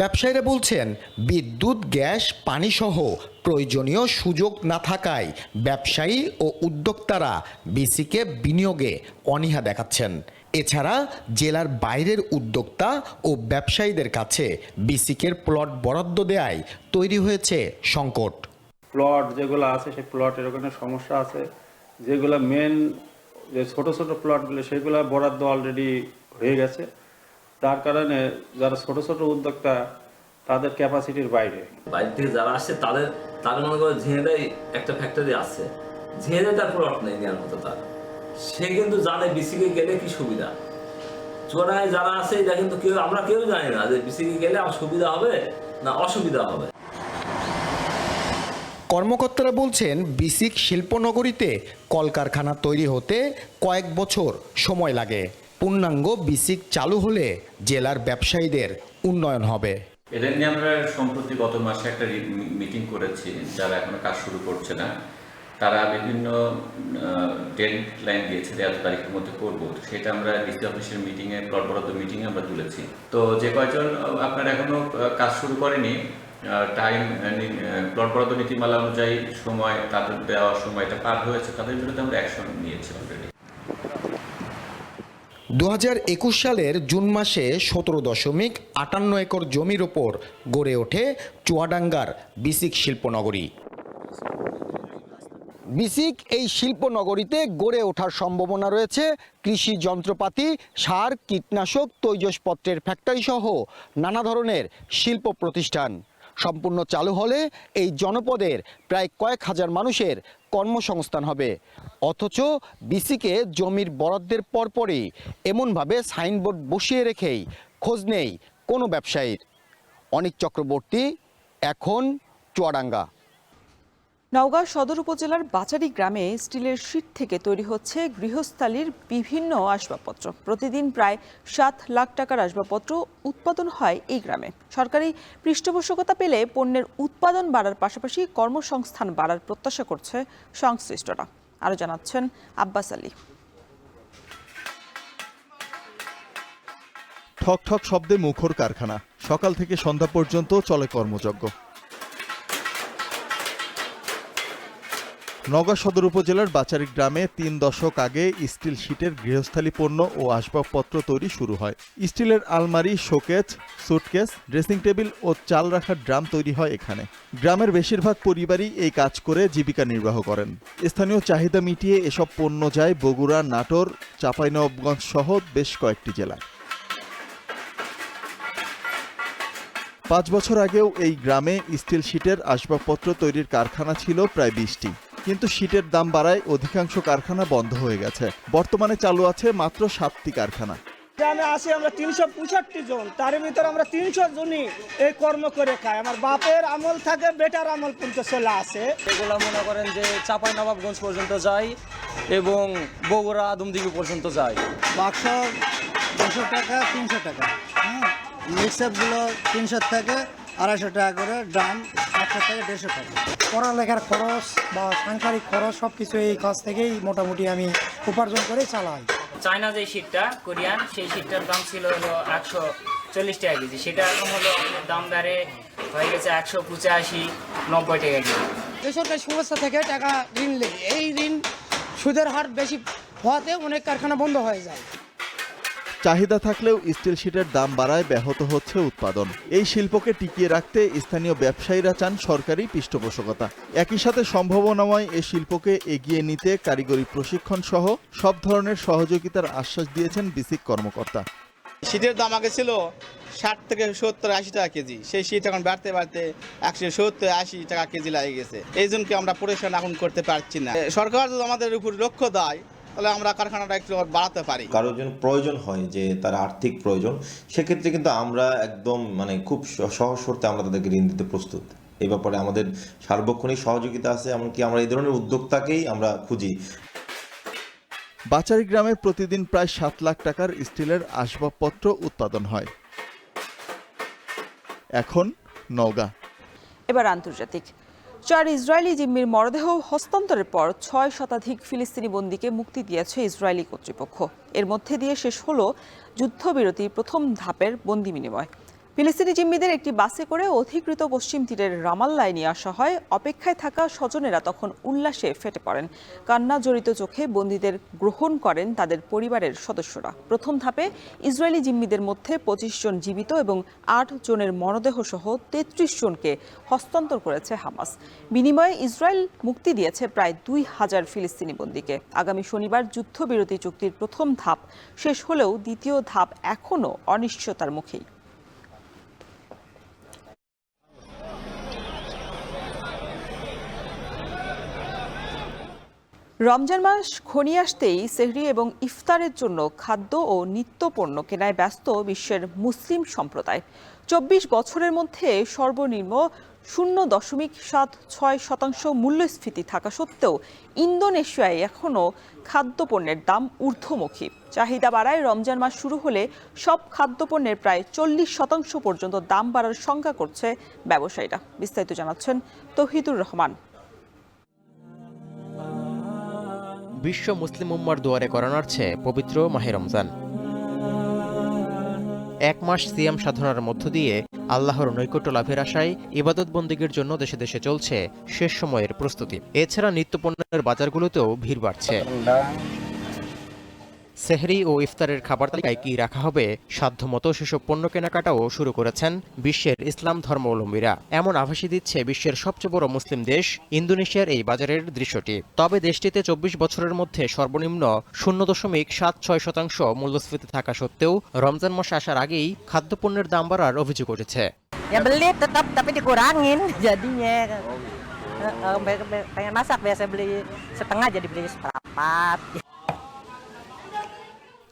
ব্যবসায়ীরা বলছেন বিদ্যুৎ, গ্যাস, পানি সহ প্রয়োজনীয় সুযোগ না থাকায় ব্যবসায়ী ও উদ্যোক্তারা বিসিকে বিনিয়োগে অনীহা দেখাচ্ছেন। এছাড়া জেলার বাইরের উদ্যোক্তা ও ব্যবসায়ীদের কাছে বিসিকের প্লট বরাদ্দ দেওয়ায় তৈরি হয়েছে সংকট। প্লট যেগুলো আছে সেই প্লটের ওখানে সমস্যা আছে, যেগুলো মেন যে ছোট ছোট প্লটগুলো সেগুলো বরাদ্দ অলরেডি হয়ে গেছে, যার কারণে যারা ছোট ছোট উদ্যোক্তা তাদের ক্যাপাসিটির বাইরে থেকে যারা আসছে তাদের মনে করে ঝিঁড়াই একটা ফ্যাক্টরি আছে, ঝিঁড়ে তার প্রোডাক্ট নেই নেওয়ার মতো তার, সে কিন্তু জানে বিসিকে গেলে কি সুবিধা। চুয়াডাঙ্গায় যারা আছে এটা কিন্তু আমরা কেউ জানি না যে বিসিকে গেলে আমার সুবিধা হবে না অসুবিধা হবে। কর্মকর্তারা বলছেন বিসিক শিল্পনগরীতে কলকারখানা তৈরি হতে কয়েক বছর সময় লাগে। পূর্ণাঙ্গ বিসিক চালু হলে জেলার ব্যবসায়ীদের উন্নয়ন হবে। এটা নিয়ে আমরা সম্প্রতি গত মাসে একটা মিটিং করেছি, যারা এখনো কাজ শুরু করছে না তারা বিভিন্ন ডেডলাইন দিয়েছে যে এত তারিখের মধ্যে করবো, সেটা আমরা ডিসি অফিসের মিটিংয়ে প্লট বরাদ্দ মিটিংয়ে আমরা তুলেছি। তো যে কয়জন আপনারা এখনো কাজ শুরু করেনি, টাইম প্লট বরাদ্দ নীতিমালা অনুযায়ী সময় তাদের দেওয়ার সময়টা পার হয়েছে, তাদের বিরুদ্ধে আমরা অ্যাকশন নিয়েছি অলরেডি। 2021 সালের জুন মাসে 17.58 একর জমির ওপর গড়ে ওঠে চুয়াডাঙ্গার বিসিক শিল্পনগরী। বিসিক এই শিল্পনগরীতে গড়ে ওঠার সম্ভাবনা রয়েছে কৃষি যন্ত্রপাতি, সার, কীটনাশক, তৈজসপত্রের ফ্যাক্টরি সহ নানা ধরনের শিল্প প্রতিষ্ঠান। সম্পূর্ণ চালু হলে এই জনপদের প্রায় কয়েক হাজার মানুষের কর্মসংস্থান হবে। অথচ বিসিকে জমির বরাদ্দের পরপরই এমনভাবে সাইনবোর্ড বসিয়ে রেখেই খোঁজ নেই কোনো ব্যবসায়ীর। অনিক চক্রবর্তী, এখন চুয়াডাঙ্গা। নওগাঁ সদর উপজেলার বাচারি গ্রামে স্টিলের শীট থেকে তৈরি হচ্ছে গৃহস্থালির বিভিন্ন আসবাবপত্র। প্রতিদিন প্রায় 7 লাখ টাকার আসবাবপত্র উৎপাদন হয় এই গ্রামে। সরকারি পৃষ্ঠপোষকতা পেলে পণ্যের উৎপাদন বাড়ার পাশাপাশি কর্মসংস্থান বাড়ার প্রত্যাশা করছে সংশ্লিষ্টরা। আরও জানাচ্ছেন আব্বাস আলী। ঠক ঠক শব্দে মুখর কারখানা, সকাল থেকে সন্ধ্যা পর্যন্ত চলে কর্মযজ্ঞ। নওগাঁ সদর উপজেলার বাচারি গ্রামে 3 দশক আগে স্টিল শীটের গৃহস্থালী পণ্য ও আসবাবপত্র তৈরি শুরু হয়। স্টিলের আলমারি, শোকেস, সুটকেস, ড্রেসিং টেবিল ও চাল রাখার ড্রাম তৈরি হয় এখানে। গ্রামের বেশিরভাগ পরিবারই এই কাজ করে জীবিকা নির্বাহ করেন। স্থানীয় চাহিদা মিটিয়ে এসব পণ্য যায় বগুড়া, নাটোর, চাঁপাইনবাবগঞ্জ সহ বেশ কয়েকটি জেলায়। 5 বছর আগেও এই গ্রামে স্টিল শীটের আসবাবপত্র তৈরির কারখানা ছিল প্রায় 20টি, কিন্তু শীটের দাম বাড়ায় অধিকাংশ কারখানা বন্ধ হয়ে গেছে। বর্তমানে চালু আছে মাত্র 7টি কারখানা। গ্রামে আসি আমরা 365 জন, তার ভিতরে আমরা 300 জনই এই কর্ম করে খাই। আমার বাপের আমল থাকে, বেটার আমল পর্যন্ত চলে আসে। এগুলো মনে করেন যে চাঁপাইনবাবগঞ্জ পর্যন্ত যায় এবং বগুড়া, আদমদিঘি পর্যন্ত যায়। বাক্স 200 টাকা, 300 টাকা, মিক্সারগুলো 300 থেকে 250 টাকা করে, ড্রাম 800 থেকে 150 টাকা। পড়ালেখার খরচ বা সাংসারিক খরচ সব কিছু এই কাজ থেকেই মোটামুটি আমি উপার্জন করে চালাই। চায়না যে শীটটা কোরিয়ান, সেই শীটটার দাম ছিল হলো 140 টাকা কেজি, সেটা এখন হলো দাম বেড়ে হয়ে গেছে 185-90 টাকা কেজি। বেসরকারি সংস্থা থেকে টাকা ঋণ লেগে এই ঋণ সুদের হার বেশি হওয়াতে অনেক কারখানা বন্ধ হয়ে যায়। চাহিদা থাকলেও স্টিল শীটের দাম বাড়ায় ব্যাহত হচ্ছে উৎপাদন। এই শিল্পকে টিকিয়ে রাখতে স্থানীয় ব্যবসায়ীরা চান সরকারি পৃষ্ঠপোষকতা। একই সাথে সম্ভাবনাময় এই শিল্পকে এগিয়ে নিতে কারিগরি প্রশিক্ষণ সহ সব ধরনের সহযোগিতার আশ্বাস দিয়েছেন বিসিক কর্মকর্তা। শীতের দাম আগে ছিল 60 থেকে 70-80 টাকা কেজি, সেই শীত এখন বাড়তে বাড়তে 170-80 টাকা কেজি লাগে গেছে। এই জন্য আমরা পরিশ্রম এখন করতে পারছি না। সরকার যদি আমাদের উপর লক্ষ্য দেয় তাহলে আমরা কারখানাটা একটু বাড়াতে পারি। কারোর জন্য প্রয়োজন হয় যে তার আর্থিক প্রয়োজন, সেক্ষেত্রে কিন্তু আমরা একদম খুব সহজ শর্তে আমরা তাদেরকে ঋণ দিতে প্রস্তুত। এই ব্যাপারে আমাদের সার্বক্ষণিক সহযোগিতা আছে, এমনকি আমরা এই ধরনের উদ্যোক্তাকেই আমরা খুঁজি। বাচারি গ্রামে প্রতিদিন প্রায় 7 লাখ টাকার স্টিলের আসবাবপত্র উৎপাদন হয়। এখন নওগাঁ। এবার আন্তর্জাতিক। 4 ইসরায়েলি জিম্মির মরদেহ হস্তান্তরের পর 6 শতাধিক ফিলিস্তিনি বন্দীকে মুক্তি দিয়েছে ইসরায়েলি কর্তৃপক্ষ। এর মধ্যে দিয়ে শেষ হলো যুদ্ধবিরতির প্রথম ধাপের বন্দি বিনিময়। ফিলিস্তিনি জিম্মিদের একটি বাসে করে অধিকৃত পশ্চিম তীরের রামাল্লায় নিয়ে আসা হয়। অপেক্ষায় থাকা স্বজনেরা তখন উল্লাসে ফেটে পড়েন। কান্না জড়িত চোখে বন্দীদের গ্রহণ করেন তাদের পরিবারের সদস্যরা। প্রথম ধাপে ইসরায়েলি জিম্মিদের মধ্যে 25 জন জীবিত এবং 8 জনের মরদেহ সহ 33 জনকে হস্তান্তর করেছে হামাস। বিনিময়ে ইসরায়েল মুক্তি দিয়েছে প্রায় 2000 ফিলিস্তিনি বন্দীকে। আগামী শনিবার যুদ্ধবিরতি চুক্তির প্রথম ধাপ শেষ হলেও দ্বিতীয় ধাপ এখনও অনিশ্চয়তার মুখেই। রমজান মাস ঘনিয়ে আসতেই সেহরি এবং ইফতারের জন্য খাদ্য ও নিত্যপণ্য কেনায় ব্যস্ত বিশ্বের মুসলিম সম্প্রদায়। 24 বছরের মধ্যে সর্বনিম্ন 0.76% মূল্যস্ফীতি থাকা সত্ত্বেও ইন্দোনেশিয়ায় এখনও খাদ্যপণ্যের দাম ঊর্ধ্বমুখী। চাহিদা বাড়ায় রমজান মাস শুরু হলে সব খাদ্যপণ্যের প্রায় 40% পর্যন্ত দাম বাড়ার শঙ্কা করছে ব্যবসায়ীরা। বিস্তারিত জানাচ্ছেন তৌহিদুর রহমান। বিশ্ব মুসলিম উম্মার দুয়ারে করা নাড়ছে পবিত্র মাহে রমজান। এক মাস সিয়াম সাধনার মধ্য দিয়ে আল্লাহর নৈকট্য লাভের আশায় ইবাদত বন্দিগির জন্য দেশে দেশে চলছে শেষ সময়ের প্রস্তুতি। এছাড়া নিত্যপণ্যের বাজারগুলোতেও ভিড় বাড়ছে। সেহরি ও ইফতারের খাবার তালিকায় কি রাখা হবে সাধ্যমতো সেসব পণ্য কেনাকাটাও শুরু করেছেন বিশ্বের ইসলাম ধর্মাবলম্বীরা। এমন আভাসই দিচ্ছে বিশ্বের সবচেয়ে বড় মুসলিম দেশ ইন্দোনেশিয়ার এই বাজারের দৃশ্যটি। তবে দেশটিতে 24 বছরের মধ্যে সর্বনিম্ন 0.76% মূল্যস্ফীতি থাকা সত্ত্বেও রমজান মাস আসার আগেই খাদ্যপণ্যের দাম বাড়ার অভিযোগ উঠেছে। Ya beli tetap tapi dikurangin jadinya. Pengen masak biasa beli setengah jadi beli seperempat.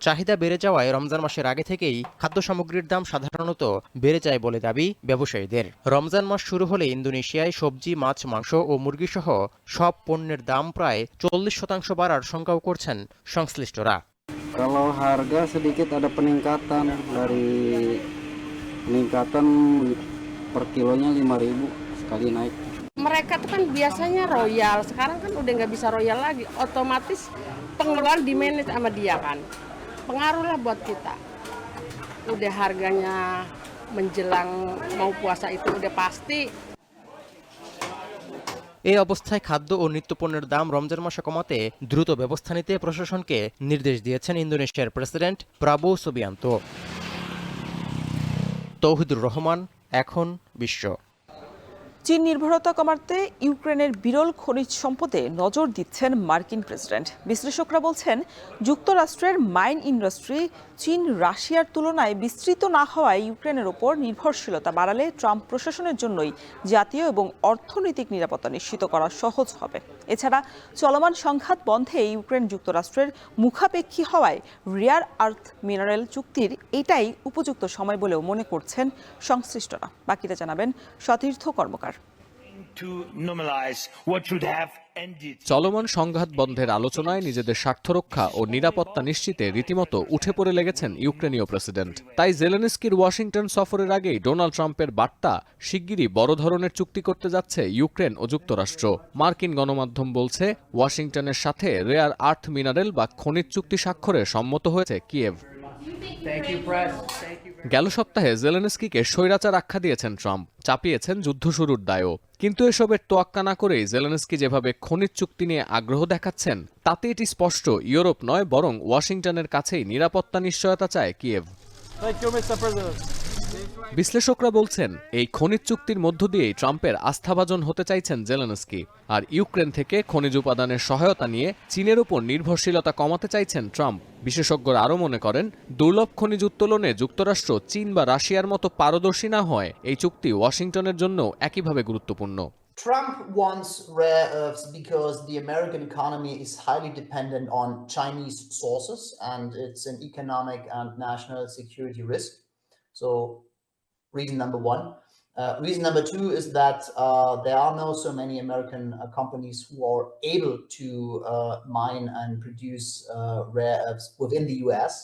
চাহিদা বেড়ে যাওয়ায় রমজান মাসের আগে থেকেই খাদ্য সামগ্রীর দাম সাধারণত বেড়ে যায় বলে দাবি ব্যবসায়ীদের। রমজান মাস শুরু হলে ইন্দোনেশিয়ায় সবজি, মাছ, মাংস ও মুরগি সহ সব পণ্যের দাম প্রায় 40% বাড়ার শঙ্কাও করছেন সংশ্লিষ্টরা। Kalau harga sedikit ada peningkatan per kilonya 5.000 sekali naik. Mereka tuh kan biasanya royal, sekarang kan udah nggak bisa royal lagi. Otomatis pengeluaran di-manage sama dia kan. Pengaruh lah buat kita. Udah harganya menjelang mau puasa itu udah pasti. এই অবস্থায় খাদ্য ও নিত্যপণ্যের দাম রমজান মাসে কমাতে দ্রুত ব্যবস্থা নিতে প্রশাসনকে নির্দেশ দিয়েছেন ইন্দোনেশিয়ার প্রেসিডেন্ট প্রাবো সুবিয়ান্তো। তৌহিদুর রহমান, এখন বিশ্ব। চীন নির্ভরতা কমাতে ইউক্রেনের বিরল খনিজ সম্পদে নজর দিচ্ছেন মার্কিন প্রেসিডেন্ট। বিশ্লেষকরা বলছেন, যুক্তরাষ্ট্রের মাইন ইন্ডাস্ট্রি চীন রাশিয়ার তুলনায় বিস্তৃত না হওয়ায় ইউক্রেনের ওপর নির্ভরশীলতা বাড়ালে ট্রাম্প প্রশাসনের জন্যই জাতীয় এবং অর্থনৈতিক নিরাপত্তা নিশ্চিত করা সহজ হবে। এছাড়া চলমান সংঘাত বন্ধে ইউক্রেন যুক্তরাষ্ট্রের মুখাপেক্ষী হওয়ায় রেয়ার আর্থ মিনারেল চুক্তির এটাই উপযুক্ত সময় বলেও মনে করছেন সংশ্লিষ্টরা। বাকিটা জানাবেন সতীর্থ কর্মকার। চলমান সংঘাত বন্ধের আলোচনায় নিজেদের স্বার্থ রক্ষা ও নিরাপত্তা নিশ্চিতে রীতিমতো উঠে পড়ে লেগেছেন ইউক্রেনীয় প্রেসিডেন্ট। তাই জেলেনস্কির ওয়াশিংটন সফরের আগেই ডোনাল্ড ট্রাম্পের বার্তা, শিগগিরই বড় ধরনের চুক্তি করতে যাচ্ছে ইউক্রেন ও যুক্তরাষ্ট্র। মার্কিন গণমাধ্যম বলছে, ওয়াশিংটনের সাথে রেয়ার আর্থ মিনারেল বা খনিজ চুক্তি স্বাক্ষরে সম্মত হয়েছে কিয়েভ। গেল সপ্তাহে জেলেনস্কিকে স্বৈরাচার আখ্যা দিয়েছেন ট্রাম্প, চাপিয়েছেন যুদ্ধ শুরুর দায়ও। কিন্তু এসবের তোয়াক্কা না করেই জেলেনস্কি যেভাবে খনিজ চুক্তি নিয়ে আগ্রহ দেখাচ্ছেন, তাতে এটি স্পষ্ট ইউরোপ নয় বরং ওয়াশিংটনের কাছেই নিরাপত্তা নিশ্চয়তা চায় কিয়েভ। বিশ্লেষকরা বলছেন, এই খনিজ চুক্তির মধ্য দিয়েই ট্রাম্পের আস্থাভাজন হতে চাইছেন জেলেনস্কি। আর ইউক্রেন থেকে খনিজ উপাদানের সহায়তা নিয়ে চীনের উপর নির্ভরশীলতা কমাতে চাইছেন ট্রাম্প। বিশেষজ্ঞরা আরও মনে করেন, দুর্লভ খনিজ উত্তোলনে যুক্তরাষ্ট্র চীন বা রাশিয়ার মতো পারদর্শী না হয় এই চুক্তি ওয়াশিংটনের জন্য একইভাবে গুরুত্বপূর্ণ। Trump wants rare earths because the American economy is highly dependent on Chinese sources and it's an economic and national security risk. So reason number one. Reason number two is that there are now so many American companies who are able to mine and produce rare earths within the US.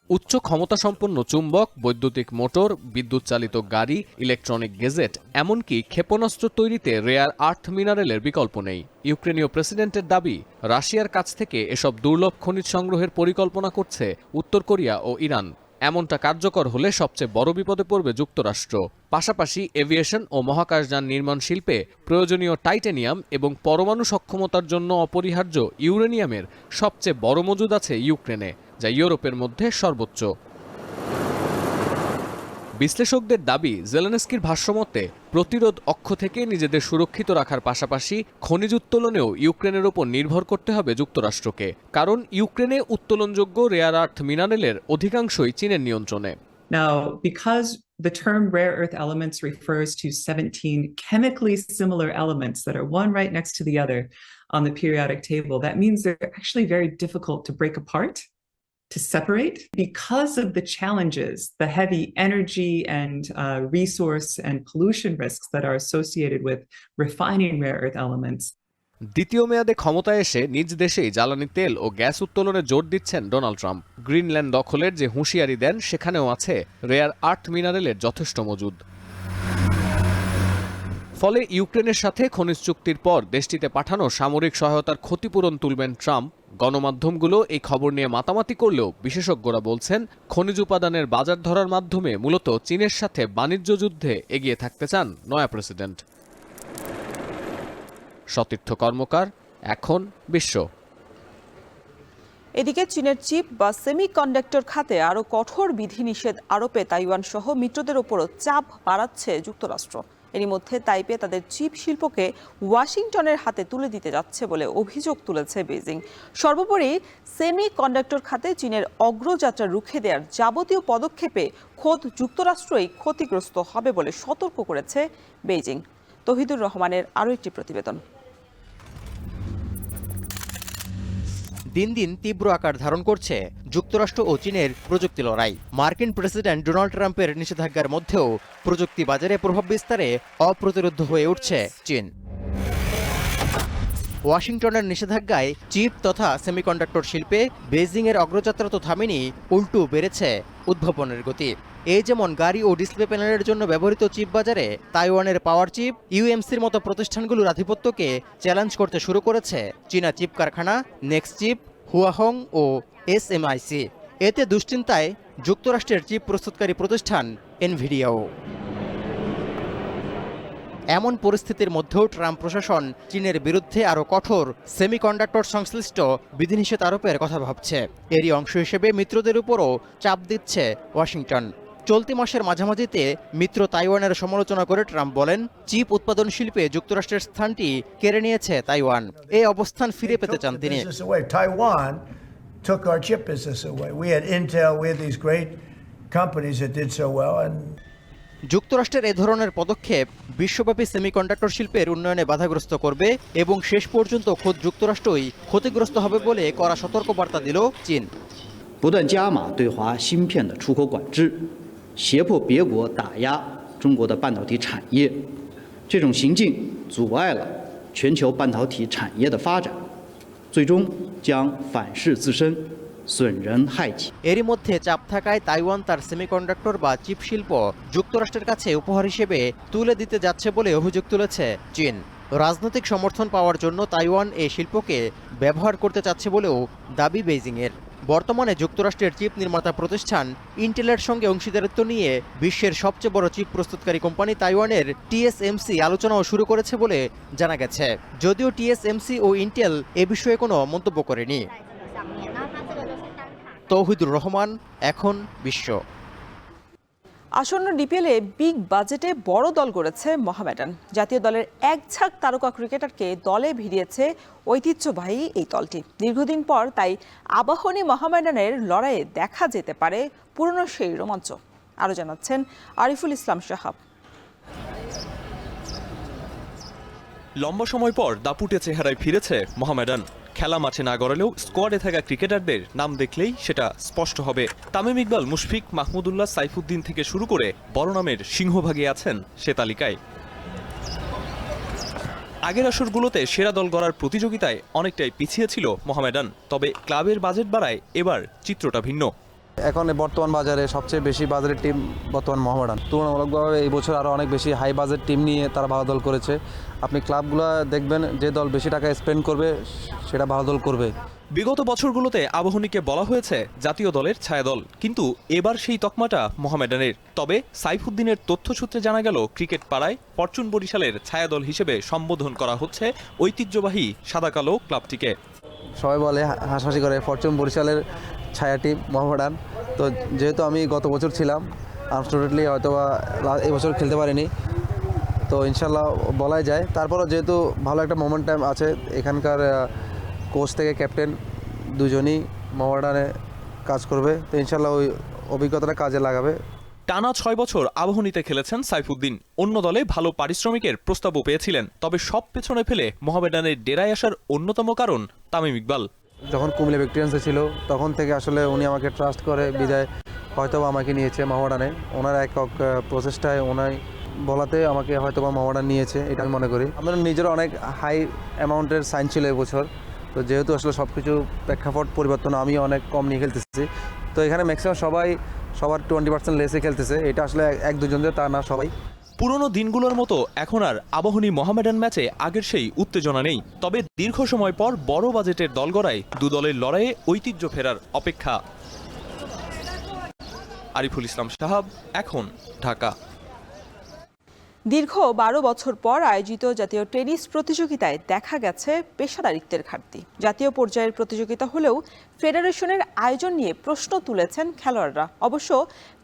উচ্চ ক্ষমতা সম্পন্ন চুম্বক, বৈদ্যুতিক motor, বিদ্যুৎ চালিত গাড়ি, electronic gazette, এমনকি ক্ষেপণাস্ত্র তৈরিতে রেয়ার আর্থ মিনারেলের বিকল্প নেই। ইউক্রেনীয় প্রেসিডেন্টের দাবি, রাশিয়ার কাছ থেকে এসব দুর্লভ খনিজ সংগ্রহের পরিকল্পনা করছে উত্তর কোরিয়া ও ইরান। এমনটা কার্যকর হলে সবচেয়ে বড় বিপদে পড়বে যুক্তরাষ্ট্র। পাশাপাশি এভিয়েশন ও মহাকাশযান নির্মাণ শিল্পে প্রয়োজনীয় টাইটানিয়াম এবং পরমাণু সক্ষমতার জন্য অপরিহার্য ইউরেনিয়ামের সবচেয়ে বড় মজুদ আছে ইউক্রেনে, যা ইউরোপের মধ্যে সর্বোচ্চ। বিশ্লেষকদের দাবি, জেলেনস্কির ভাষ্যমতে প্রতিরোধ অক্ষ থেকে নিজেদের সুরক্ষিত রাখার পাশাপাশি খনিজ উত্তোলনেও ইউক্রেনের ওপর নির্ভর করতে হবে যুক্তরাষ্ট্রকে, কারণ ইউক্রেনে উত্তোলনযোগ্য রেয়ার আর্থ মিনারেলের অধিকাংশই চীনের নিয়ন্ত্রণে। Now, because the term rare earth elements refers to 17 chemically similar elements that are one right next to the other on the periodic table, that means they're actually very difficult to break apart, to separate. Because of the challenges, the heavy energy and resource and pollution risks that are associated with refining rare earth elements. দ্বিতীয় মেয়াদে ক্ষমতায় এসে নিজ দেশেই জ্বালানি তেল ও gas উত্তোলনে জোর দিচ্ছেন ডোনাল্ড ট্রাম্প। গ্রিনল্যান্ড দখলের যে হুঁশিয়ারি দেন, সেখানেও আছে রেয়ার আর্থ মিনারেলের যথেষ্ট মজুদ। ফলে ইউক্রেনের সাথে খনিজ চুক্তির পর দেশটিতে পাঠানো সামরিক সহায়তার ক্ষতিপূরণ তুলবেন ট্রাম্প। গণমাধ্যমগুলো এই খবর নিয়ে মাতামাতি করলেও বিশেষজ্ঞরা বলছেন, খনিজ উপাদানের বাজার ধরার মাধ্যমে মূলত চীনের সাথে বাণিজ্য যুদ্ধে এগিয়ে থাকতে চান নয়া প্রেসিডেন্ট। সতীর্থ কর্মকার, এখন বিশ্ব। এদিকে চীনের চিপ বা সেমিকন্ডাক্টর খাতে আরও কঠোর বিধিনিষেধ আরোপে তাইওয়ান সহ মিত্রদের ওপরও চাপ বাড়াচ্ছে যুক্তরাষ্ট্র। এরই মধ্যে তাইপে তাদের চিপ শিল্পকে ওয়াশিংটনের হাতে তুলে দিতে যাচ্ছে বলে অভিযোগ তুলেছে বেইজিং। সর্বোপরি সেমিকন্ডাক্টর খাতে চীনের অগ্রযাত্রা রুখে দেওয়ার যাবতীয় পদক্ষেপে খোদ যুক্তরাষ্ট্রই ক্ষতিগ্রস্ত হবে বলে সতর্ক করেছে বেইজিং। তৌহিদুর রহমানের আরও একটি প্রতিবেদন। দিন দিন তীব্র আকার ধারণ করছে যুক্তরাষ্ট্র ও চীনের প্রযুক্তি লড়াই। মার্কিন প্রেসিডেন্ট ডোনাল্ড ট্রাম্পের নিষেধাজ্ঞার মধ্যেও প্রযুক্তি বাজারে প্রভাব বিস্তারে অপ্রতিরোধ হয়ে উঠছে চীন। ওয়াশিংটনের নিষেধাজ্ঞায় চিপ তথা সেমিকন্ডাক্টর শিল্পে বেইজিংয়ের অগ্রযাত্রা তো থামেনি, উল্টো বেড়েছে উদ্ভাবনের গতি। এই যেমন গাড়ি ও ডিসপ্লে প্যানেলের জন্য ব্যবহৃত চিপ বাজারে তাইওয়ানের পাওয়ার চিপ, ইউএমসির মতো প্রতিষ্ঠানগুলোর আধিপত্যকে চ্যালেঞ্জ করতে শুরু করেছে চীনা চিপ কারখানা নেক্সট চিপ, হুয়াহং ও এসএমআইসি। এতে দুশ্চিন্তায় যুক্তরাষ্ট্রের চিপ প্রস্তুতকারী প্রতিষ্ঠান এনভিডিয়াও। এমন পরিস্থিতির মধ্যেও ট্রাম্প প্রশাসন চীনের বিরুদ্ধে আরও কঠোর সেমিকন্ডাক্টর সংশ্লিষ্ট বিধিনিষেধ আরোপের কথা ভাবছে। এরই অংশ হিসেবে মিত্রদের উপরও চাপ দিচ্ছে ওয়াশিংটন। চলতি মাসের মাঝামাঝিতে মিত্র তাইওয়ানের সমালোচনা করে ট্রাম্প বলেন, চিপ উৎপাদন শিল্পে যুক্তরাষ্ট্রের স্থানটি কেড়ে নিয়েছে তাইওয়ান। এই অবস্থান ফিরে পেতে চান তিনি। Took our chip business away. We had Intel, we had these great companies that did so well, and যুক্তরাষ্ট্রের এ ধরনের পদক্ষেপ বিশ্বব্যাপী সেমিকন্ডাক্টর শিল্পের উন্নয়নে বাধাগ্রস্ত করবে এবং শেষ পর্যন্ত খোদ যুক্তরাষ্ট্রই ক্ষতিগ্রস্ত হবে বলে কড়া সতর্কবার্তা দিল চীন। 不断加码对华芯片的出口管制，胁迫别国打压中国的半导体产业，这种行径阻碍了全球半导体产业的发展，最终将反噬自身，损人害己。এরই মধ্যে চাপ থাকায় তাইওয়ান তার সেমিকন্ডাক্টর বা চিপ শিল্প যুক্তরাষ্ট্রের কাছে উপহার হিসেবে তুলে দিতে যাচ্ছে বলে অভিযোগ তুলেছে চীন। রাজনৈতিক সমর্থন পাওয়ার জন্য তাইওয়ান এই শিল্পকে ব্যবহার করতে চাচ্ছে বলেও দাবি বেইজিংয়ের। বর্তমানে যুক্তরাষ্ট্রের চিপ নির্মাতা প্রতিষ্ঠান ইন্টেলের সঙ্গে অংশীদারিত্ব নিয়ে বিশ্বের সবচেয়ে বড় চিপ প্রস্তুতকারী কোম্পানি তাইওয়ানের টিএসএমসি আলোচনাও শুরু করেছে বলে জানা গেছে। যদিও টিএসএমসি ও ইন্টেল এ বিষয়ে কোনো মন্তব্য করেনি। তৌহিদুর রহমান, এখন বিশ্ব। আসন্ন ডিপিএলে বিগ বাজেটে বড় দল গড়েছে মোহামেডান। জাতীয় দলের এক ঝাঁক তারকা ক্রিকেটারকে দলে ভিড়িয়েছে ঐতিহ্যবাহী এই দলটি। দীর্ঘদিন পর তাই আবাহনী মোহামেডানের লড়াইয়ে দেখা যেতে পারে পুরনো সেই রোমাঞ্চ। আরও জানাচ্ছেন আরিফুল ইসলাম শাহাব। লম্বা সময় পর দাপুটে চেহারায় ফিরেছে মোহামেডান। খেলা মাঠে না গড়ালেও স্কোয়াডে থাকা ক্রিকেটারদের নাম দেখলেই সেটা স্পষ্ট হবে। তামিম ইকবাল, মুশফিক, মাহমুদুল্লাহ, সাইফুদ্দিন থেকে শুরু করে বড় নামের সিংহভাগে আছেন সে তালিকায়। আগের আসরগুলোতে সেরা দল গড়ার প্রতিযোগিতায় অনেকটাই পিছিয়ে ছিল মোহামেডান, তবে ক্লাবের বাজেট বাড়ায় এবার চিত্রটা ভিন্ন। এখন বর্তমান বাজারে সবচেয়ে বেশি বাজারের টিম বর্তমান মোহামেডান। তুলনামূলকভাবে এই বছর আরও অনেক বেশি হাই বাজেট টিম নিয়ে তারা ভালো দল করেছে। আপনি ক্লাবগুলো দেখবেন, যে দল বেশি টাকা স্পেন্ড করবে সেটা ভালো দল করবে। বিগত বছরগুলোতে আবাহনীকে বলা হয়েছে জাতীয় দলের ছায়াদল, কিন্তু এবার সেই তকমাটা মোহামেডানের। তবে সাইফুদ্দিনের তথ্যসূত্রে জানা গেল ক্রিকেট পাড়ায় ফরচুন বরিশালের ছায়াদল হিসেবে সম্বোধন করা হচ্ছে ঐতিহ্যবাহী সাদা কালো ক্লাবটিকে। সবাই বলে হাসাহাসি করে ফরচুন বরিশালের ছায়া টিম মোহামেডান। তো যেহেতু আমি গত বছর ছিলাম, আনফর্চুনেটলি হয়তো বা এই বছর খেলতে পারিনি, তো ইনশাল্লাহ বলাই যায়। তারপরও যেহেতু ভালো একটা মোমেন্টাম আছে, এখানকার কোচ থেকে ক্যাপ্টেন দুজনই মোহামেডানে কাজ করবে, তো ইনশাল্লাহ ওই অভিজ্ঞতাটা কাজে লাগাবে। টানা 6 বছর আবাহনীতে খেলেছেন সাইফুদ্দিন। অন্য দলে ভালো পারিশ্রমিকের প্রস্তাবও পেয়েছিলেন, তবে সব পেছনে ফেলে মোহামেডানের ডেরায় আসার অন্যতম কারণ তামিম ইকবাল। যখন কুমিল্লা ভিক্টোরিয়ান্সে ছিল তখন থেকে আসলে উনি আমাকে ট্রাস্ট করে বিদায় হয়তোবা আমাকে নিয়েছে মোহামেডানে। ওনার একক প্রচেষ্টায় ওনার বলাতে আমাকে হয়তোবা মোহামেডান নিয়েছে, এটা আমি মনে করি। আমাদের নিজের অনেক হাই অ্যামাউন্টের সাইন ছিল এবছর, তো যেহেতু আসলে সব কিছু প্রেক্ষাপট পরিবর্তন, আমি অনেক কম নিয়ে খেলতেছি, তো এখানে ম্যাক্সিমাম সবার 20% লেসে খেলতেছে। এটা আসলে এক দুজনদের তা না, সবাই। পুরনো দিনগুলোর মতো এখন আর আবাহনী মোহামেডান ম্যাচে আগের সেই উত্তেজনা নেই, তবে দীর্ঘ সময় পর বড় বাজেটের দল গড়ায় দু দলের লড়াইয়ে ঐতিহ্য ফেরার অপেক্ষা। আরিফুল ইসলাম সাহাব, এখন, ঢাকা। দীর্ঘ 12 বছর পর আয়োজিত জাতীয় টেনিস প্রতিযোগিতায় দেখা গেছে পেশাদারিত্বের ঘাটতি। জাতীয় পর্যায়ের প্রতিযোগিতা হলেও ফেডারেশনের আয়োজন নিয়ে প্রশ্ন তুলেছেন খেলোয়াড়রা। অবশ্য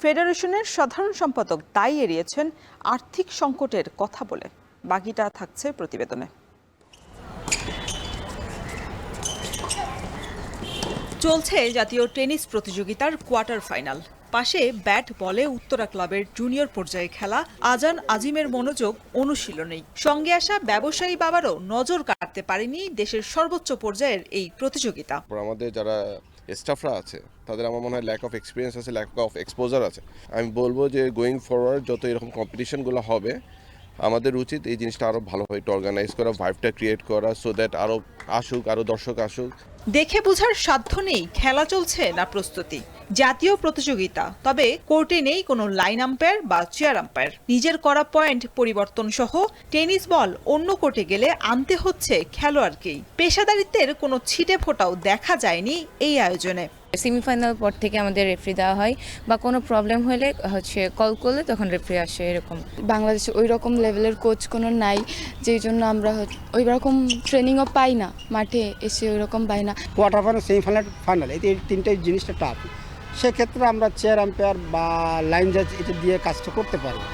ফেডারেশনের সাধারণ সম্পাদক দায় এড়িয়েছেন আর্থিক সংকটের কথা বলে। বাকিটা থাকছে প্রতিবেদনে। চলছে জাতীয় টেনিস প্রতিযোগিতার কোয়ার্টার ফাইনাল। পাশে ব্যাট বলে উত্তরা ক্লাবের জুনিয়র পর্যায়ে খেলা আজান আজিমের মনোযোগ অনুশীলনেই। সঙ্গে আসা ব্যবসায়ী বাবারও নজর কাটতে পারেনি দেশের সর্বোচ্চ পর্যায়ের এই প্রতিযোগিতা। আমাদের যারা স্টাফরা আছে তাদের আমার মনে হয় ল্যাক অফ এক্সপিরিয়েন্স আছে, ল্যাক অফ এক্সপোজার আছে। আমি বলবো যে গোয়িং ফরওয়ার্ড যত এরকম কম্পিটিশনগুলো হবে, আমাদের উচিত এই জিনিসটা আরও ভালোভাবে অর্গানাইজ করা, ভাইবটা ক্রিয়েট করা, সো দ্যাট আরও আসুক, আরও দর্শক আসুক। দেখে বোঝার সাধ্য নেই খেলা চলছে না প্রস্তুতি। জাতীয় প্রতিযোগিতা, তবে কোর্টে নেই কোনো লাইন আম্পায়ার বা চেয়ার আম্পায়ার। নিজের করা পয়েন্ট পরিবর্তন সহ টেনিস বল অন্য কোর্টে গেলে আনতে হচ্ছে খেলোয়াড়কেই। পেশাদারিত্বের কোনো ছিটে ফোঁটাও দেখা যায়নি এই আয়োজনে। সেমিফাইনাল পর থেকে আমাদের রেফারি দেওয়া হয়, বা কোনো প্রবলেম হলে কল করলে তখন রেফারি আসে। এরকম বাংলাদেশে ওই রকম লেভেলের কোচ কোনো নাই, যেই জন্য আমরা ওই রকম ট্রেনিংও পাই না, মাঠে এসে ওই রকম পাই না। কোয়ার্টার ফাইনাল, সেমিফাইনাল, ফাইনাল, এই তিনটাই জিনিসটা টাফ। সেক্ষেত্রে আমরা চেয়ার আম্পায়ার বা লাইন জাজ এটা দিয়ে কাজটা করতে পারবো।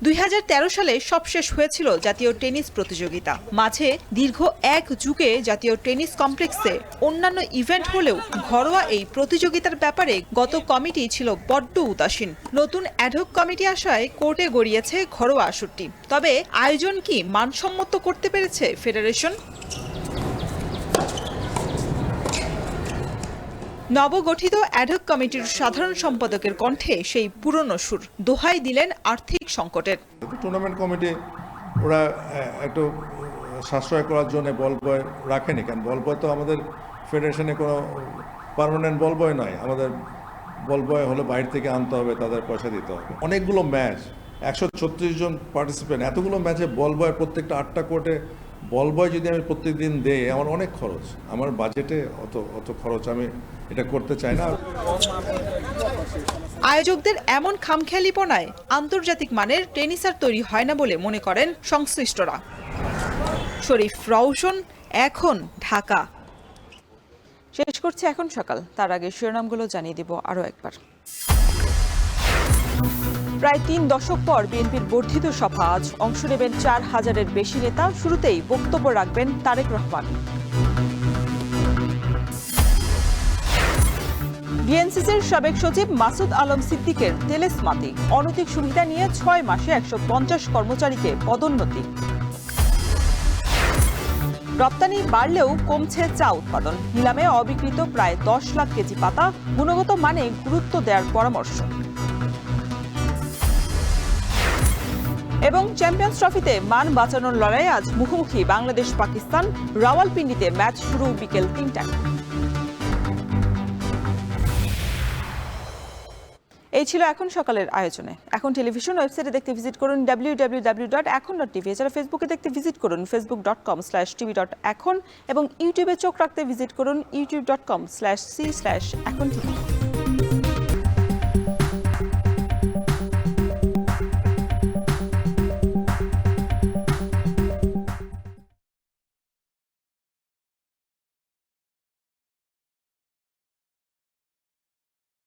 2013 সালে সবশেষ হয়েছিল জাতীয় টেনিস প্রতিযোগিতা। মাঝে দীর্ঘ এক যুগে জাতীয় টেনিস কমপ্লেক্সে অন্যান্য ইভেন্ট হলেও ঘরোয়া এই প্রতিযোগিতার ব্যাপারে গত কমিটি ছিল বড্ড উদাসীন। নতুন অ্যাডহক কমিটি আসায় কোর্টে গড়িয়েছে ঘরোয়া আসরটি। তবে আয়োজন কি মানসম্মত করতে পেরেছে ফেডারেশন? নবগঠিত অ্যাডহক কমিটির সাধারণ সম্পাদকের কণ্ঠে সেই পুরনো সুর। দোহাই দিলেন আর্থিক সংকটের। টুর্নামেন্ট কমিটি ওরা একটু সাশ্রয় করার জন্য বল বয় রাখেনি, কারণ বল বয় তো আমাদের ফেডারেশনে কোনো পার্মানেন্ট বল বয় নয়। আমাদের বল বয় হলে বাইরে থেকে আনতে হবে, তাদের পয়সা দিতে হবে। অনেকগুলো ম্যাচ, 136 জন পার্টিসিপেন্ট, এতগুলো ম্যাচে বল বয় প্রত্যেকটা 8টা কোর্টে বল বয় যদি আমি প্রত্যেকদিন দেই, আমার অনেক খরচ। আমার বাজেটে অত খরচ আমি এটা করতে চাই না। আয়োজকদের এমন খামখেয়ালিপনায় আন্তর্জাতিক মানের টেনিস আর তৈরি হয় না বলে মনে করেন সংশ্লিষ্টরা। শরীফ রওশন, এখন, ঢাকা। শেষ করছে এখন সকাল। তার আগে শিরোনামগুলো জানিয়ে দিব আরও একবার। প্রায় 3 দশক পর বিএনপির বর্ধিত সভা আজ। অংশ নেবেন 4000-এর বেশি নেতা। শুরুতেই বক্তব্য রাখবেন তারেক রহমান। বিএনসিসির সাবেক সচিব মাসুদ আলম সিদ্দিকের তেলেসমাতি। অনৈতিক সুবিধা নিয়ে 6 মাসে 150 কর্মচারীকে পদোন্নতি। রপ্তানি বাড়লেও কমছে চা উৎপাদন। নিলামে অবিকৃত প্রায় 10 লাখ কেজি পাতা। গুণগত মানে গুরুত্ব দেওয়ার পরামর্শ। এবং চ্যাম্পিয়ন্স ট্রফিতে মান বাঁচানোর লড়াই আজ মুখোমুখি বাংলাদেশ পাকিস্তান। রাওয়ালপিন্ডিতে ম্যাচ শুরু বিকেল 3টায়। এই ছিল এখন সকালের আয়োজনে। এখন টেলিভিশন ওয়েবসাইটে দেখতে ভিজিট করুন www.ekon.tv। এছাড়া ফেসবুকে দেখতে ভিজিট করুন facebook.com/tv.ekon এবং ইউটিউবে চোখ রাখতে ভিজিট করুন youtube.com/c/ekontv।